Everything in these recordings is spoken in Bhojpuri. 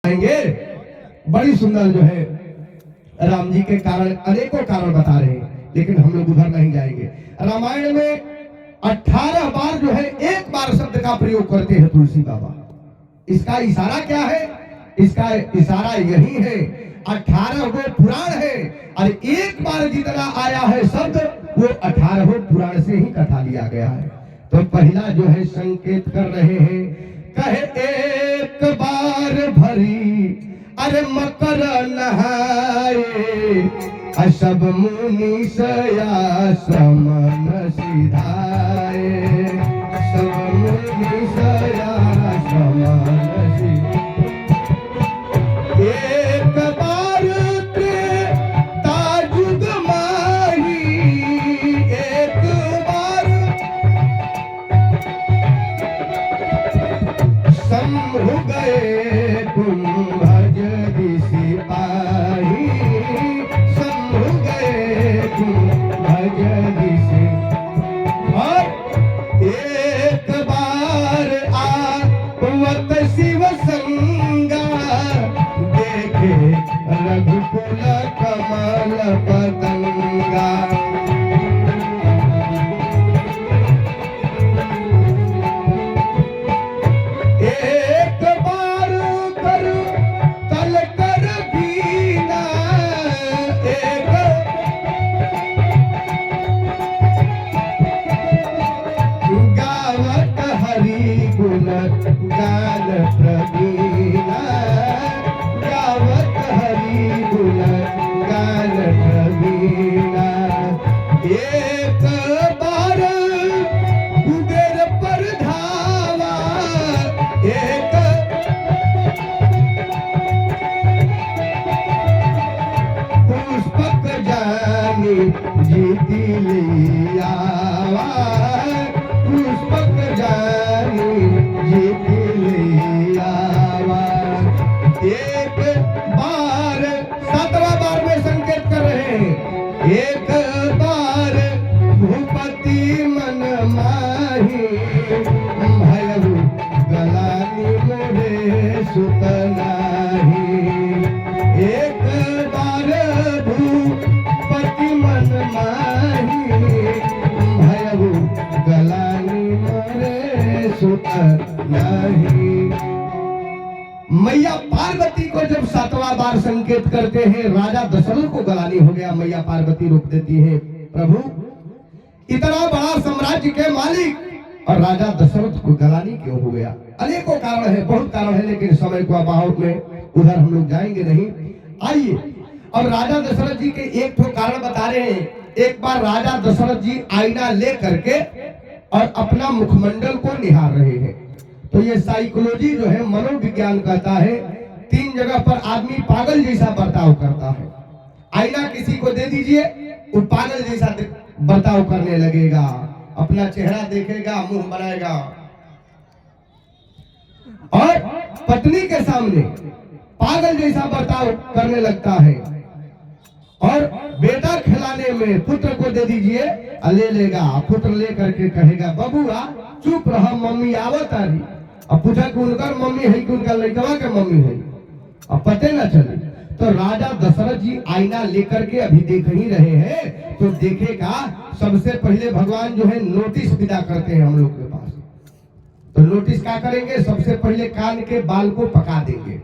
आएंगे। बड़ी सुंदर जो है राम जी के कारण अनेकों कारण बता रहे हैं, लेकिन हम लोग उधर नहीं जाएंगे। रामायण में 18 बार जो है एक बार शब्द का प्रयोग करते हैं तुलसी बाबा। इसका इशारा क्या है? इसका इशारा यही है, 18 वो पुराण है और एक बार जितना आया है शब्द वो 18 पुराण से ही कथा लिया गया है। तो पहला जो है संकेत कर रहे हैं, कहे एक बार भरी अरे मकर नहाए, सब मुनि सया समन सिधाए, सब मुनि सया समन सिधाए। एक बार ताजुद माही, एक बार समूह गए तुम भज सिपाही, समूह गए तुम भज दिशि। और एक बार आवत शिव संगा, देखे रघुकुल कमल पतंगा। एक बार कर तल कर बीना, एक गावत हरि गुण गान प्रवीणा, गावत हरि गुण गान प्रवीणा। एक बार कुबेर पर धावा, एक पुष्पक जानी जीती लियावा, पुष्पक जानी जीती लियावा। एक बार 7वां बार में संकेत कर रहे हैं, एक बार भूपति मन माही, भयउ गलानी मोरे सुत नाही। एक बार भूपति मन माही, भयउ गलानी मोरे सुत नाही। मैया पार्वती को जब 7वां बार संकेत करते हैं, राजा दशरथ को गलानी हो गया। मैया पार्वती रोक देती है, प्रभु इतना बड़ा साम्राज्य के मालिक और राजा दशरथ को गलानी क्यों हो गया? अनेकों कारण है, बहुत कारण है, लेकिन समय को अभाव में उधर हम लोग जाएंगे नहीं। आइए, और राजा दशरथ जी के एक तो कारण बता रहे हैं। एक बार राजा दशरथ जी आईना ले करके और अपना मुखमंडल को निहार रहे हैं। तो ये साइकोलॉजी जो है, मनोविज्ञान कहता है, 3 जगह पर आदमी पागल जैसा बर्ताव करता है। आईना किसी को दे दीजिए, वो पागल जैसा बर्ताव करने लगेगा, अपना चेहरा देखेगा, मुंह बनाएगा। और पत्नी के सामने पागल जैसा बर्ताव करने लगता है। और बेटा खिलाने में पुत्र को दे दीजिए, ले लेगा, पुत्र ले करके कहेगा, बबुआ चुप रह, मम्मी आवत आ रही। अब पूछा कि उनका मम्मी है कि उनका लड़कवा के मम्मी है, अब पते ना चले। तो राजा दशरथ जी आईना लेकर के अभी देख ही रहे हैं, तो देखेगा सबसे पहले भगवान जो है नोटिस विदा करते हैं हम लोग के पास। तो नोटिस क्या करेंगे? सबसे पहले कान के बाल को पका देंगे।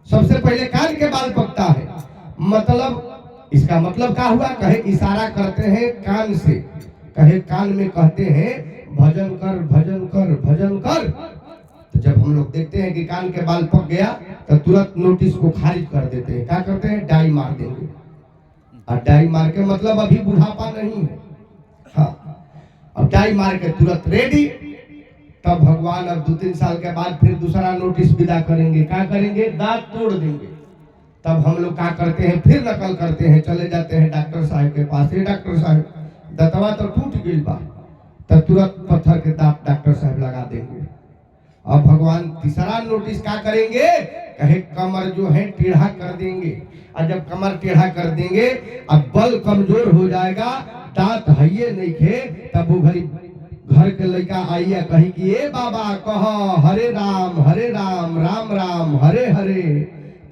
सबसे पहले कान के बाल पकता है, मतलब इसका मतलब क्या हुआ? कहे इशारा करते हैं कान से, कहे कान में कहते हैं भजन कर, भजन कर, भजन कर। तो जब हम लोग देखते हैं कि कान के बाल पक गया, तो तुरंत नोटिस को खारिज कर देते हैं। क्या करते हैं? डाई मार देंगे। और डाई मार के मतलब अभी बुढ़ापा नहीं है, हाँ, अब डाई मार के तुरंत रेडी। तब भगवान अब 2-3 साल के बाद फिर दूसरा नोटिस विदा करेंगे। क्या करेंगे? दांत तोड़ देंगे। तब हम लोग क्या करते हैं? फिर नकल करते हैं, चले जाते हैं डॉक्टर साहब के पास। डॉक्टर साहब दतवा तो टूट गई बा, तब तुरंत पत्थर के दांत डॉक्टर साहब लगा देंगे। अब भगवान तीसरा नोटिस क्या करेंगे? कहे कमर जो है टेढ़ा कर देंगे। और जब कमर टेढ़ा कर देंगे, अब बल कमजोर हो जाएगा, दांत है नहीं खे, तब वो घड़ी घर के लड़का आइया कही कि ए बाबा कह हरे राम राम राम हरे हरे।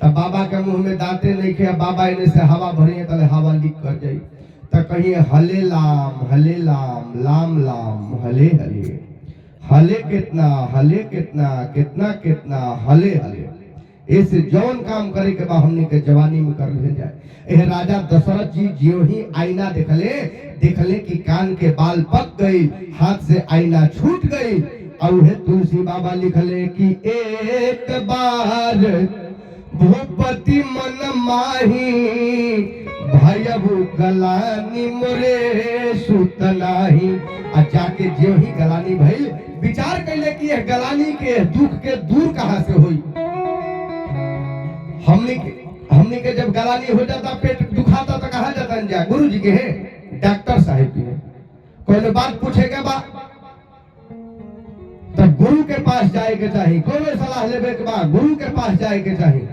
तब बाबा के मुंह में दांते नहीं खे, बाबा इन्हें से हवा भरी तले हवा लीक कर जाई। तो कहिए हले लाम लाम लाम हले हले, हले कितना कितना कितना हले हले। ऐसे जौन काम करे के बाद हमने के जवानी में कर ले जाए। यह राजा दशरथ जी ज्यों ही आईना देखले कि कान के बाल पक गई, हाथ से आईना छूट गई। और है तुलसी बाबा लिखले कि एक बार भूपति मन माही, भयभु गलानी मोरे सुतनाही। आ जाके ज्यों ही गलानी भइल, विचार कैले कि यह गलानी के दुख के दूर कहां से हुई। हमने के जब गलानी हो जाता, पेट दुखाता तो कहा जाता जा गुरु जी के है, डॉक्टर साहब की है, कोई बात पूछेगा बा तब गुरु के पास जाए के चाहिए। कोई सलाह लेवे के बाद गुरु के पास जाए के चाहिए।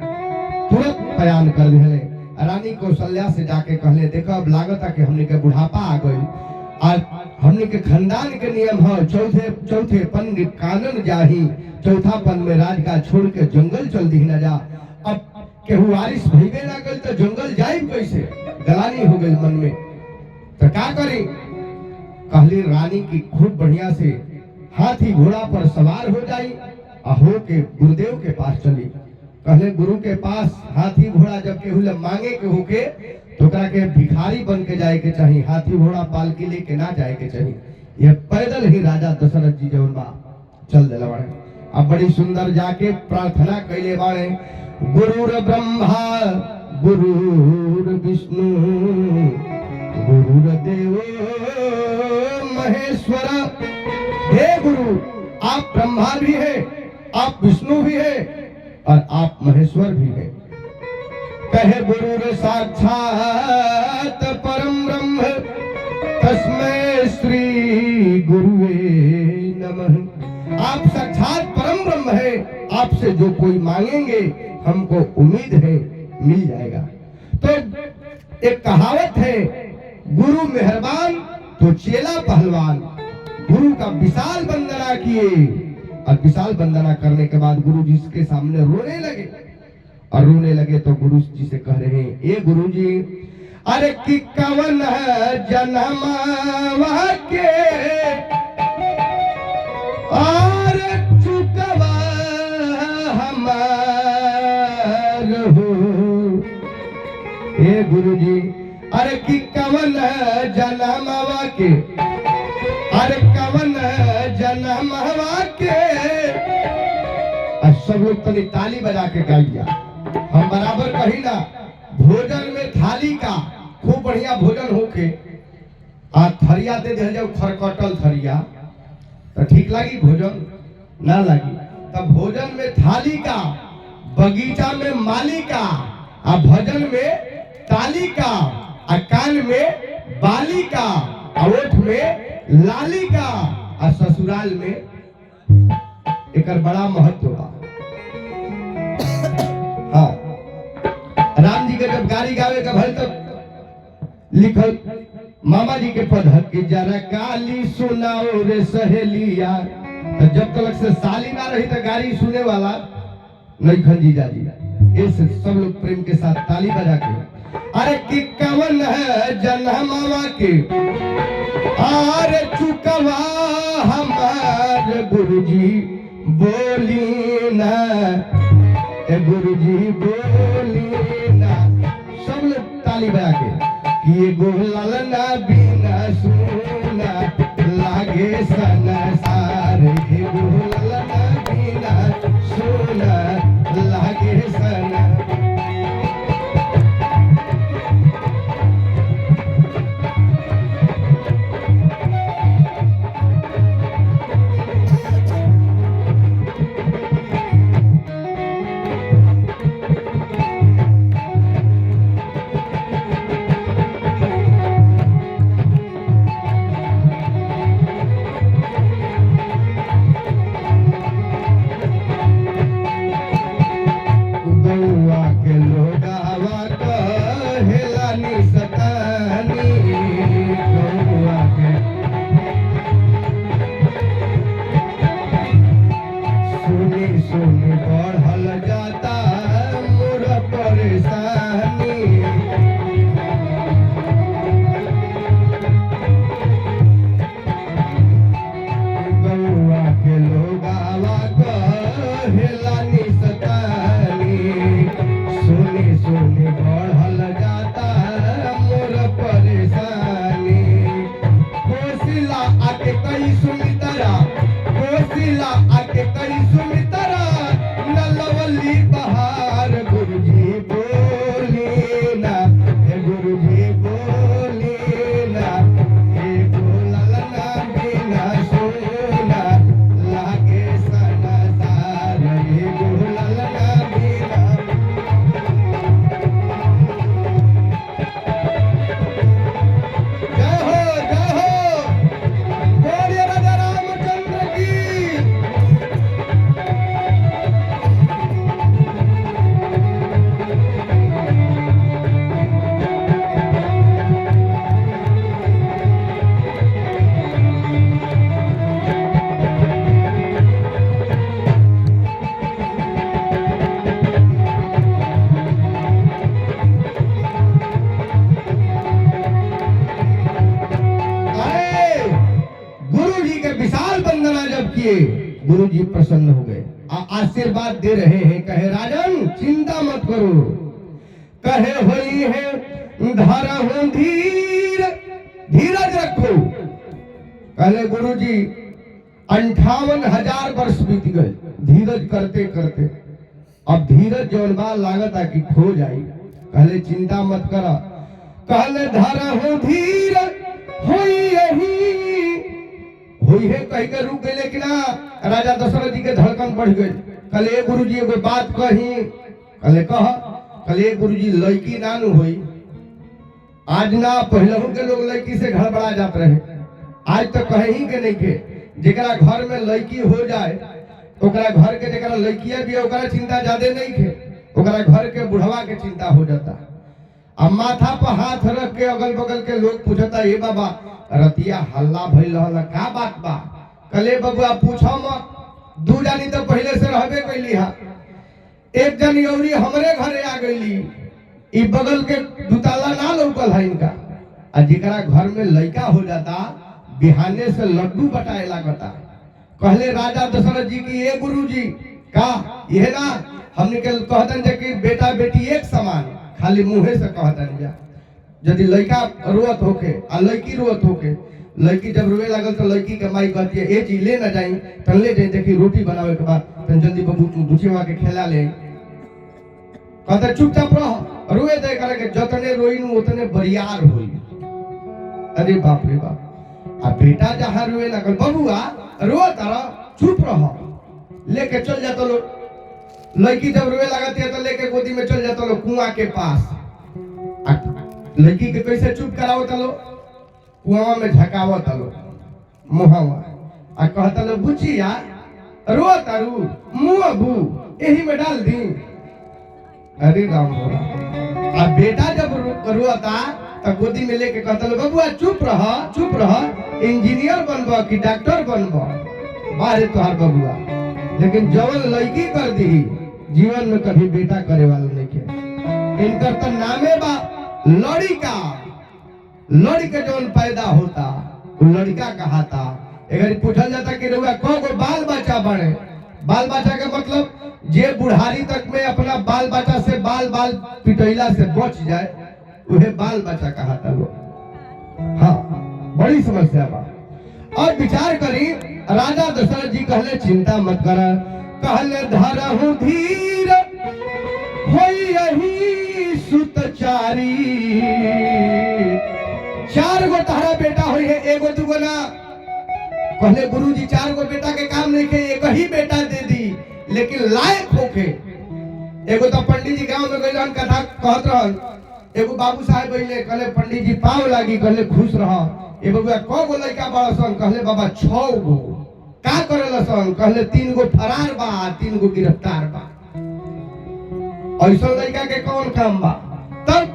तुरंत बयान कर दिले। रानी कौशल्या से जाके कहले देखो अब लागत है कि हमने के बुढ़ापा आ गई, आज हमने के खानदान के नियम है चौथे पन कानून जाही, चौथा पन में राज का छोड़ के जंगल चल दी न जा। अब केहू वारिस भइबे ना गइल तो जंगल जाए कैसे, गलानी हो गई मन में। तो क्या करी, कहली रानी की खूब बढ़िया से हाथी घोड़ा पर सवार हो जाई, हो के गुरुदेव के पास चली। कहले गुरु के पास हाथी घोड़ा जब केहू ले मांगे के होके तो ओकरा के भिखारी बन के जाए के चाहिए, हाथी घोड़ा पालकी लेके ना जाए के चाहिए। ये पैदल ही राजा दशरथ जी जौन बा चल दिला बाड़े। अब बड़ी सुंदर जाके प्रार्थना कैले बाड़े, गुरुर ब्रह्मा गुरुर विष्णु गुरुर देव महेश्वर। हे गुरु आप ब्रह्मा भी है, आप विष्णु भी है और आप महेश्वर भी है। कहे गुरुर साक्षात परम ब्रह्म तस्मै श्री गुरुवे नमः। आप साक्षात परम ब्रह्म है, आपसे जो कोई मांगेंगे हमको उम्मीद है मिल जाएगा। तो एक कहावत है, गुरु मेहरबान तो चेला पहलवान। गुरु का विशाल वंदना किए और विशाल वंदना करने के बाद गुरु जी के सामने रोने लगे। और रोने लगे तो गुरु जी से कह रहे हैं, ए गुरु जी अरे कि कवन जन्मवा के और चुकवा हमार हो। हे गुरु जी अरे कि कवन जन्मवा के, अरे कवन जन्मवा के। सब लोग तनी ताली बजा के गाइया, हम बराबर कही ना। भोजन में थाली का खूब बढ़िया भोजन होके आ थरिया दे दे जाओ, खरकटल थरिया तो ठीक लगी, भोजन ना लगी। तब भोजन में थाली का, बगीचा में माली का, आ भजन में ताली का, आ कान में बाली का, आ ओठ में लाली का, आ ससुराल में एकर बड़ा महत्व बा। हाँ, राम जी के जब गाड़ी गावे का भल तब लिखल मामा जी के पद कि जरा गाली सुनाओ रे सहेलिया। तो जब तक से साली ना रही तो गाड़ी सुने वाला नहीं खन जीजा जी। इस सब लोग प्रेम के साथ ताली बजा के, अरे कि कवन है जन्मवा के आरे चुकवा हमार गुरुजी बोली ना, गुरुजी बोली ना। सब लोग ताली बजा के कि गोलल ना बिना सुना लागे संसार, गोलल ना बिना सुना लागे सना। प्रसन्न हो गए, आशीर्वाद दे रहे हैं। कहे राजन चिंता मत करो, कहे हुई है धरहु धीर, धीरज रखो। कहले गुरु जी 58,000 वर्ष बीत गए धीरज करते करते, अब धीरज जौन बा लागत है कि खो जाई। कहले चिंता मत करा, कहले धरहु धीर होई है कह के रुक गए। लेकिन राजा दशरथ जी के धड़कन बढ़ गई। कहले गुरु जी एगो बात कही। कहले कह। कहले गुरु जी लड़की ना नु होई, आज ना पहलहू के लोग लड़की से गड़बड़ा जाते रहे, आज तो कहे ही के नहीं के जेकरा घर में लड़की हो जाए ओकरा घर के जेकरा लड़किया भी ओकरा चिंता ज्यादा नहीं के, ओकरा घर के बुढ़वा के चिंता हो जाता। अब माथा पर हाथ रख के अगल बगल के लोग पूछता ये बाबा रतिया हल्ला भइल रहल का बात बा। कले बबुआ पूछो मत, दू जानी तो पहले से रहबे कैली हा, एक जनी औरी हमरे घरे आ गईली, ई बगल के दुताला ना लौकल है इनका। आ जेकरा घर में लड़का हो जाता बिहाने से लड्डू बटाए लागता। कहले राजा दशरथ जी की ये गुरु जी का ये ना हमने के कहतन जे कि बेटा बेटी एक समान, खाली मुंहे से कहतन जा। यदि लड़का रोवत होके आ लड़की रोवत होके, लड़की जब रोए लागल तो लड़की के माई कहती है ए चीज ले ना जाई तन ले जाई, देखी रोटी बनावे के बाद तन जल्दी बबू बुचिवा के खिला ले। कहता चुपचाप रह, रोए दे करे के जतने रोईनु उतने बरियार होई। अरे बाप रे बाप। आ बेटा जहां रोए लागल बबुआ रो तारा चुप रह, लेके चल जाता लो। लड़की जब रोए लगती है तो लेके गोदी में चल जाता लो कुआं के पास। लड़की के कैसे चुप करावो तलो, कुआं में झकावो तलो मुहावा आ कहता लो बुचिया रो तारू मुंह अबू यही में डाल दी। अरे राम आ बेटा जब रोता तो गोदी में लेके कहता लो बबुआ चुप रह, इंजीनियर बनबा कि डॉक्टर बनबा, बाहर तोहार बबुआ। लेकिन जवन लड़की कर दी जीवन में कभी बेटा करे वाला नहीं के। इनकर तो नामे बा लड़का, लड़के जवन पैदा होता वो लड़का कहाता। अगर पूछल जाता कि रउआ कगो बाल बच्चा बने, बाल बच्चा के मतलब जे बुढ़ारी तक में अपना बाल बच्चा से बाल पिटैला से बच जाए उहे बाल बच्चा कहाता लोग। हाँ बड़ी समस्या बा। और विचार करी राजा दशरथ जी कहले चिंता मत कर, कहले धरहु धीर होई यही सुतचारी। 4 गो तारा बेटा होई है, एगो दुगो ना। कहले गुरु जी 4 गो बेटा के काम नहीं के, एक ही बेटा दे दी लेकिन लायक होके। एगो तो पंडित जी गांव में गइलन कथा कहत रहन, एगो बाबू साहब बोले कहले पंडित जी पाव लागी, कहले खुश रह। ए बबुआ कगो लड़का बड़ा सन, कहले बाबा 6 गो। का करेला सन, कहले 3 गो फरार बा 3 गो गिरफ्तार बा। ऐसा लड़का के कौन काम बा। तब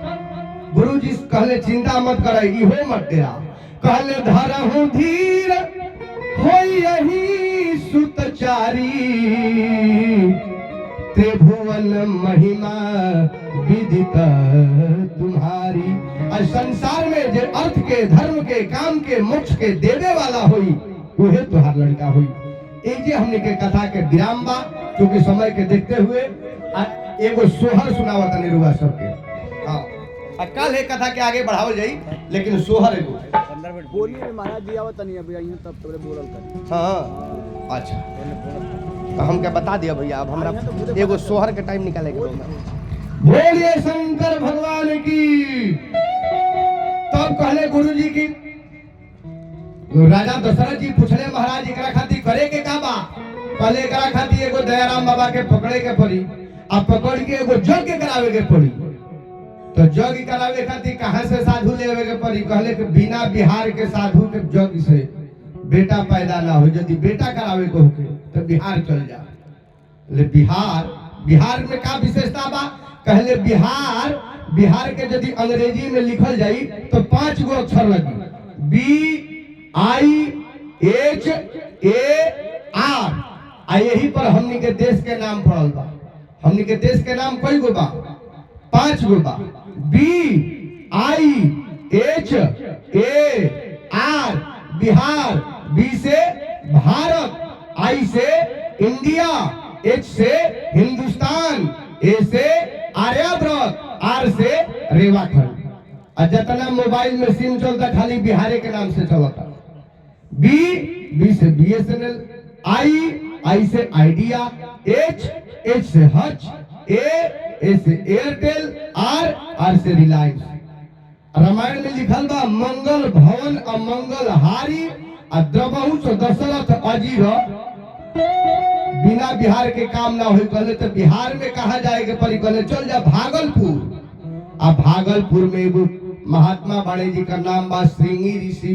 गुरु जी कहले चिंता मत कर, इहो मत डेरा। कहले धरहु धीर होई यही सुतचारी, त्रिभुवन महिमा विदित तुम्हारी। और संसार में जो अर्थ के धर्म के काम के मोक्ष के देवे वाला होई उहे तुहार लड़का होई। जे हमने के कथा के विराम बा, क्योंकि समय के देखते हुए एगो सोहर सुनावत निरुआ सबके। हाँ कल है कथा के आगे बढ़ावल जाई, लेकिन सोहर एगो बोली में महाराज जी आवत नहीं अभी आई तब तोरे बोलल कर। हाँ अच्छा तो हम क्या बता दिया भैया। अब हमरा एगो सोहर के टाइम निकाले के बोलिए शंकर भगवान की। तब कहले गुरु जी की राजा दशरथ जी पूछले महाराज एकरा खातिर करे के का बा। कहले एकरा खातिर एगो दयाराम बाबा के पकड़े के पड़ी, अब पकड़ के एगो यज्ञ करावे के पड़ी। तो यज्ञ करावे खातिर कहां से साधु लेवे के पड़ी। कहले कि बिना बिहार के साधु के यज्ञ से बेटा पैदा ना हो। यदि बेटा करावे को होके तो बिहार चल जा। ले बिहार में का विशेषता बा। कहले बिहार के यदि अंग्रेजी में लिखल जाई तो 5 गो अक्षर लगी, BIHAR। आ यही पर हमनी के देश के नाम पड़ल बा। हमनी के देश के नाम कई गो बा, 5 गो बा। BIHAR बिहार, B से भारत, I से इंडिया, H से हिंदुस्तान, A से आर्यावर्त, R से रेवाखंड। और जितना मोबाइल में सिम चलता खाली बिहारे के नाम से चलता। B से BSNL, I से आइडिया, H से हच, A से एयरटेल, R से रिलायंस। रामायण में लिखल बा मंगल भवन अमंगल हारी द्रवहु से दशरथ अजीर। बिना बिहार के काम ना हो कहले तो बिहार में कहा जाएगा परी कहले चल जा भागलपुर। आ भागलपुर में एगो महात्मा बाणे जी का नाम बा श्रृंगी ऋषि।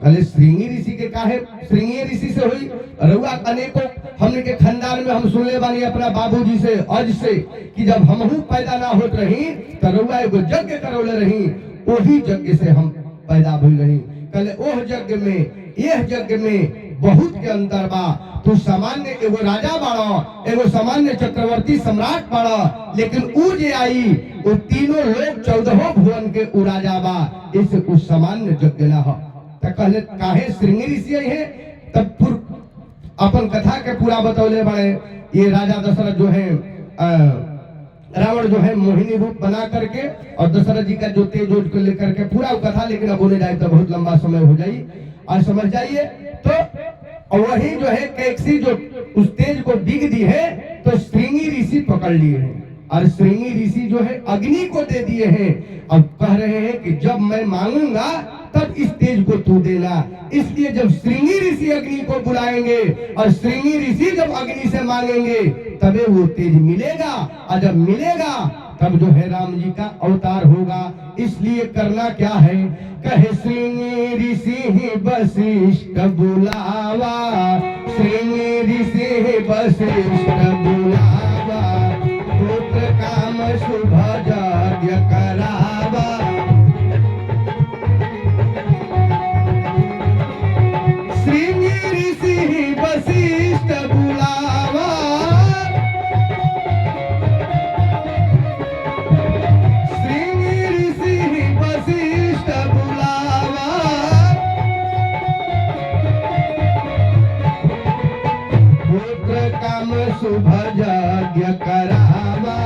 कहले श्रृंगी ऋषि के काहे श्रृंगी ऋषि से हुई रउआ अनेकों हमने के खानदान में हम सुनले बानी अपना बाबूजी से अज से कि जब हमहू पैदा ना होत रही तो रउआ एगो यज्ञ करौले रही, वही यज्ञ से हम पैदा भइल रही। कहले ओह यज्ञ में यह यज्ञ में बहुत के अंतर बा। तू सामान्य एगो राजा बाड़ा, एगो सामान्य चक्रवर्ती सम्राट बाड़ा, लेकिन ऊ जे आई वो तीनों लोग 14 भुवन के उ राजा बा, इस उस सामान्य यज्ञ ना हो। तो कहले काहे श्रृंगी ऋषि है तब अपन कथा के पूरा बतौले बड़े। ये राजा दशरथ जो है रावण जो है मोहिनी रूप बना करके और दशरथ जी का जो तेज को लेकर के पूरा कथा, लेकिन अब बोले जाए तो बहुत लंबा समय हो जाए और समझ जाइए। तो वही जो है कैक्सी जो उस तेज को बिग दी है तो श्रृंगी ऋषि पकड़ लिए हैं और श्रृंगी ऋषि जो है अग्नि को दे दिए हैं। अब कह रहे हैं कि जब मैं मांगूंगा तब इस तेज को तू देना। इसलिए जब श्रृंगी ऋषि अग्नि को बुलाएंगे और श्रृंगी ऋषि जब अग्नि से मांगेंगे तबे वो तेज मिलेगा, और जब मिलेगा तब जो है राम जी का अवतार होगा। इसलिए करना क्या है, कहे श्रृंगी ऋषि वशिष्ठ बुलावा, श्रृंगी ऋषि वशिष्ठ बुलावा, पुत्र काम शुभ यज्ञ करावा। श्रृंगी ऋषि वशिष्ठ बुलावा, श्रृंगी ऋषि वशिष्ठ बुलावा, पुत्र काम शुभ यज्ञ करावा।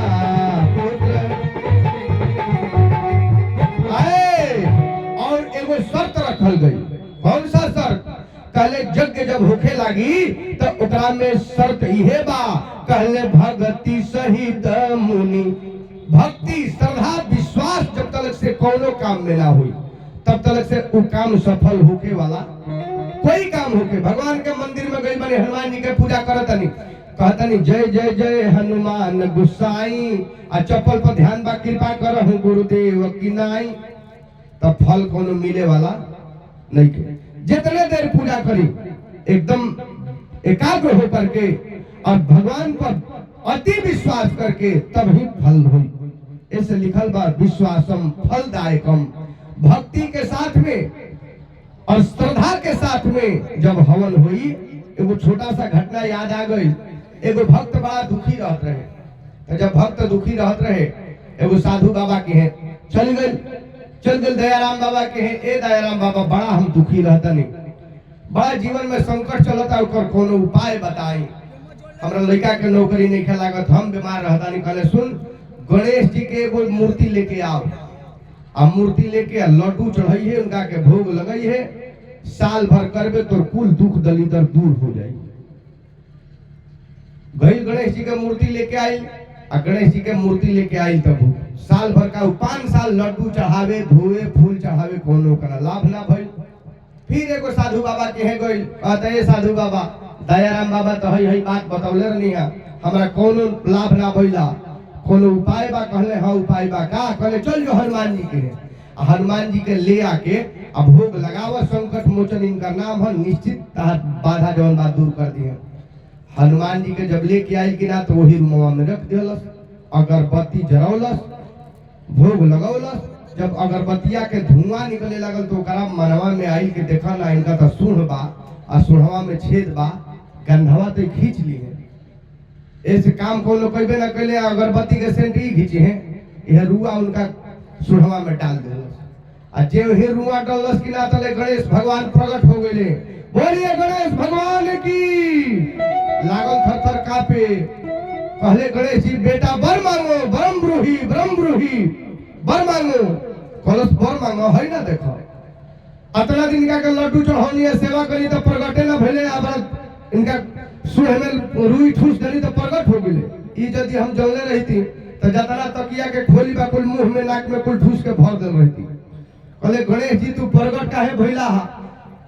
और एगो शर्त रखल गई। कौन सा शर्त? कहले यज्ञ जब होखे लागी तो ओकरा में शर्त इहे बा, कहले भक्ति सहित मुनि। भक्ति श्रद्धा विश्वास जब तक से कोनो काम में ना हुई तब तक से वो काम सफल होके वाला कोई काम होके। भगवान के मंदिर में गई बने हनुमान जी के पूजा करतनी, कहतनी जय जय जय हनुमान गुसाई, आ चप्पल पर ध्यान बा कृपा करहु गुरुदेव की नाई, तब फल कोनो मिले वाला नहीं के। जितने देर पूजा करी एकदम एकाग्र होकर के और भगवान पर अति विश्वास करके तब ही फल हुई। ऐसे लिखल बा विश्वासम फलदायकम। भक्ति के साथ में और श्रद्धा के साथ में जब हवन हुई, एगो छोटा सा घटना याद आ गई। एगो भक्त बड़ा दुखी रहत रहे, तो जब भक्त दुखी रहत रहे एगो साधु बाबा के हैं चल गए दयाराम बाबा के हैं। ए दयाराम बाबा बड़ा हम दुखी रहता नहीं, बड़ा जीवन में संकट चलता, ओकर कोनो उपाय बताई। हमरा लड़का के नौकरी नहीं खेला लागत, हम बीमार रहता नहीं। कहले सुन गणेश जी के एगो मूर्ति लेके आओ, आ मूर्ति लेके लड्डू चढ़ाइए, उनका के भोग लगाइए, साल भर करबे तो कुल दुख दलिदर दूर हो जाए। गई गणेश जी के मूर्ति लेके आई, आ गणेश जी के मूर्ति लेके आई तब साल भर का 5 साल लड्डू चढ़ावे धोए फूल चढ़ावे, कोनो करा लाभ ना भइल। फिर एगो साधु बाबा के है गई, कहते साधु बाबा दयाराम बाबा तो हई बात बतौले रहनी है, हमरा कोनो लाभ ना भइला, कोनो उपाय बा? कहले हाँ उपाय बा। का? कहले चल जो हनुमान जी के है, हनुमान जी के ले आके अब भोग लगावा, संकट मोचन इनका नाम है, निश्चित बाधा जौन बात दूर कर दिए। हनुमान जी के जब लेके आई कि ना तो वही रूमवा में रख दिलस, अगरबत्ती जरौलस, भोग लगौलस। जब अगरबत्तिया के धुआं निकले लगल तो ओकरा मनवा में आई के देखा ना इनका तो सूढ़ बा, आ सूढ़वा में छेद बा, गंधवा तो खींच ली है। ऐसे काम कोनो कइबे ना कइले, अगरबत्ती के सेंट ही खींचे हैं, यह रुआ उनका सूढ़वा में डाल देलस। आ जे ही रुआ डालस कि ना तले गणेश भगवान प्रकट हो गए। बोलिए गणेश भगवान की। लागल थर थर कापे। कहले गणेश जी बेटा बर मांगो, ब्रह्म ब्रूही बर मांगो। कलश बर मांगो है ना देखो अतना दिन का लड्डू चढ़ौनी है सेवा करी तो प्रगटे ना भेले। अब इनका सुह में रुई ठूस देनी तो प्रगट हो गए। ई यदि हम जलने रहती तो जतना तकिया के खोली बा कुल मुंह में नाक में कुल ठूस के भर दे रहती। कहले गणेश जी तू प्रगट काहे भइला हा?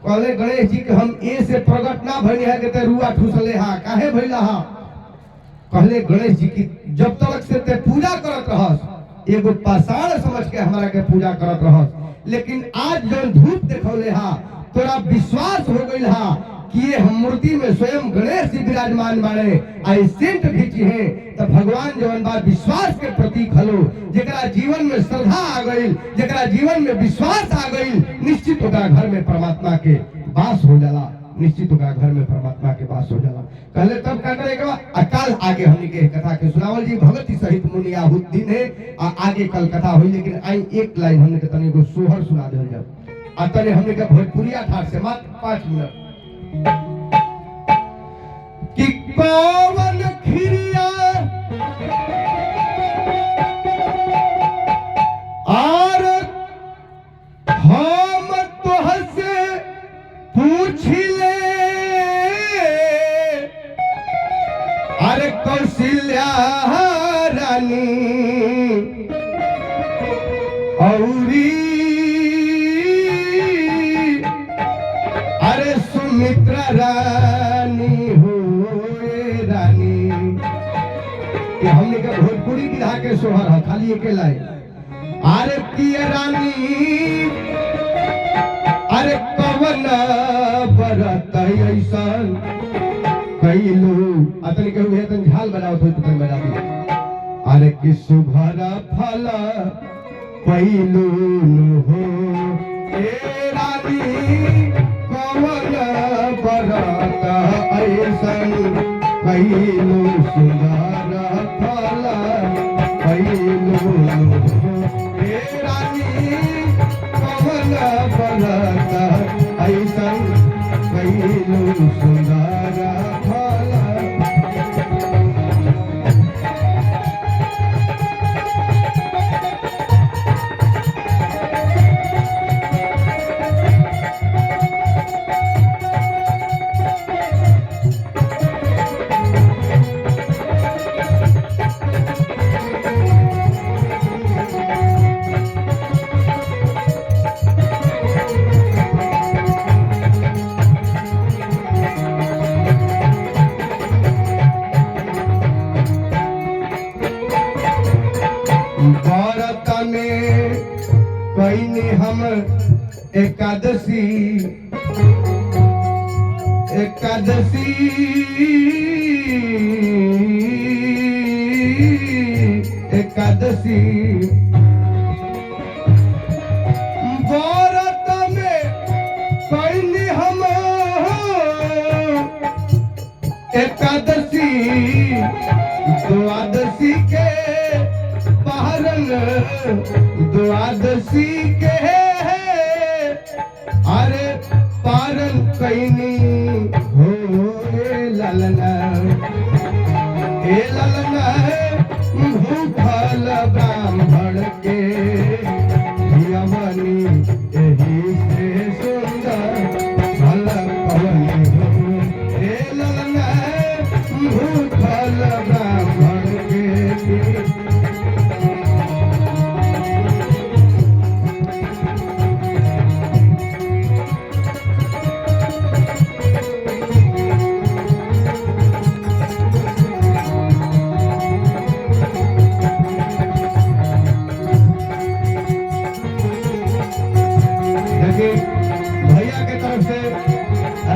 कहले गणेश जी के हम ए से प्रगट ना भइनी है के ते रुआ ठूसले हा काहे भइला हा? कहले गणेश जी की जब तक से ते पूजा करत रहस एगो पाषाण समझ के हमारा के पूजा करत रहस, लेकिन आज जब धूप देखौले हा तोरा विश्वास हो गइल हा कि ये हम मूर्ति में स्वयं गणेश जी विराजमान बाड़े आई सेंट खींची है तो भगवान जवन बा विश्वास के प्रतीक हलो। जेकरा जीवन में श्रद्धा आ गई, जेकरा जीवन में विश्वास आ गई, निश्चित होगा घर में परमात्मा के वास हो जाला, निश्चित होगा घर में परमात्मा के वास हो जाला। कहले तब का करेगा अकाल आगे हमनी के कथा के सुनावल जी भगति सहित मुनि आहुत दिन है आगे कल कथा हुई। लेकिन आई एक लाइन हमने के तनी को सोहर सुना दे जब अतने हमने के भोजपुरिया ठाट से मात्र 5 मिनट कि कौन खिरिया और हम तोह से पूछ ले अरे कौशल्या रानी औरी अरे सुमित्रा रानी हो रानी। ये हमने का भोजपुरी विधा के सोहर है खाली एक लाइन। अरे पिय रानी अरे कवन बरत ऐसन कैलू अतनी कहू है तन झाल बनाओ तो तन बजा दी। अरे कि सुभर फल पैलू हो ए रानी कवन बरत ऐसन कैलू सुंदर फल पैलू हो ए रानी कवन बरत ऐसन कैलू सुंदर फल। व्रत में कैनी हम एकादशी एकादशी एकादशी व्रत में कैनी हम एकादशी द्वादशी के द्वादशी के अरे पारन कैनी हो ललना ए ललना भूखल ब्राह्मण के यवनी एही से सुंदर फल पवनी हो ए ललना भूखल ब्राह्मण के। भैया के तरफ से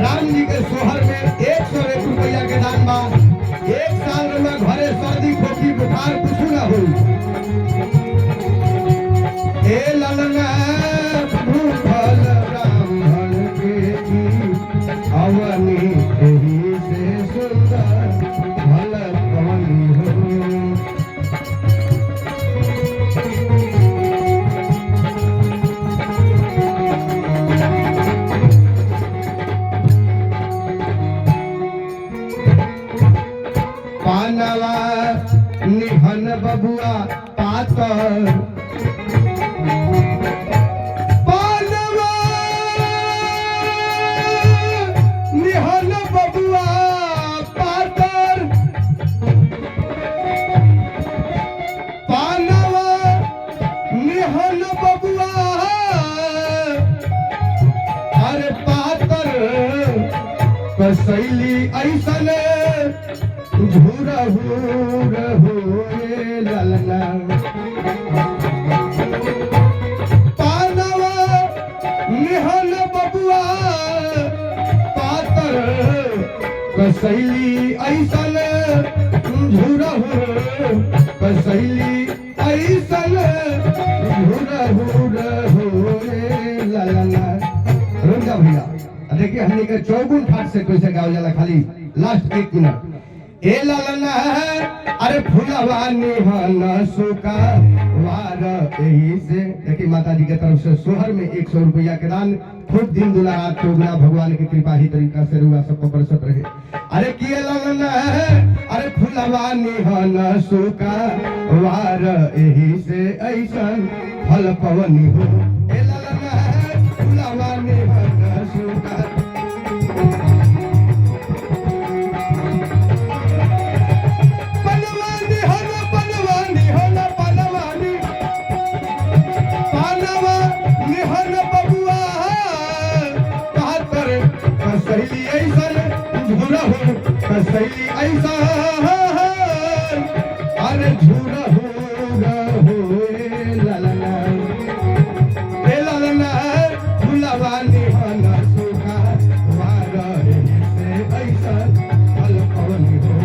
राम जी के सोहर में 101 रुपया के दान बा। 1 साल में घरे सर्दी खोखी बुखार कुछ ना हो। ए ललना भूखल ब्राह्मण के अवनी एही से सुंदर फल पवनी हो। बबुआ पातर पानवा निहन बबुआ पातर पानवा निहन बबुआ अरे पातर कसैली ऐसन झूरहू रहुए ललना पानवा निहन बबुआ पातर कसैली ऐसन झूरहू कसैली ऐसन झूरहू रहुए ललना। रुक जा भैया, देखिए हमने के चौगुन ठाट से कैसे गाओ जाला, खाली लास्ट 1 मिनट। ए ललना अरे फुलवा निहन सुका वार एही से। देखिए माता जी के तरफ से सोहर में 100 रुपया के दान, खूब दिन दुला रात चौगुना, भगवान की कृपा ही तरीका से रुआ सबको बरसत रहे। अरे किए ललना अरे फुलवा निहन सुका वार एही से ऐसन फल पवनी हो। ए ललना फुलवा निहन सुका कसैली ऐसन झूरहू कसैली ऐसा अरे झूरहू रहुए ललना। ए ललना फुलवा निहन सुखा वार एही से ऐसन फल पवनी हो।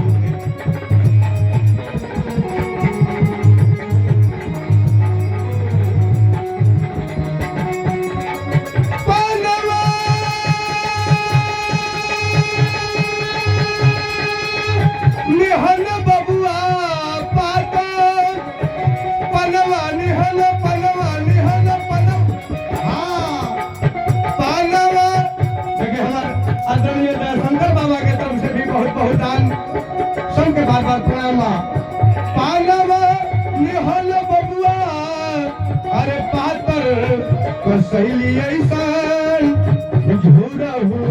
निहन बबुआ पातर पनवा निहन पनवा निहन पनवा हाँ पनवा। देखिए हमारे आदरणीय दयाशंकर बाबा के तरफ से भी बहुत बहुत दान, सबके बार बार प्रणाम। पनवा निहन बबुआ अरे पातर कसैली ऐसन झूरहू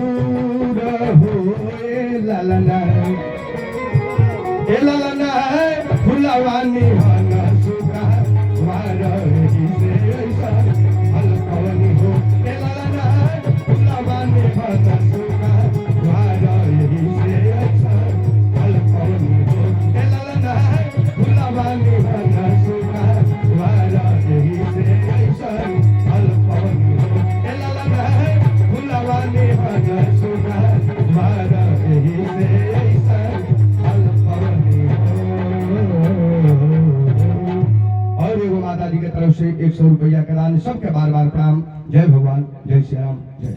रहुए ललना। ए ललना फुलवा निहन सुखा वार एही से ऐसन फल पवनी हो। ए ललना फुलवा निहन सुखा वार एही से ऐसन फल पवनी हो। ए ललना फुलवा निहन सुखा वार एही से ऐसन फल पवनी हो। ए ललना फुलवा निहन सुखा वार एही से ऐसन फल पवनी हो। और एगो माता जी के तरफ से 100 रुपया का दान, सबके बार बार प्रणाम। जय भगवान, जय श्री राम, जय।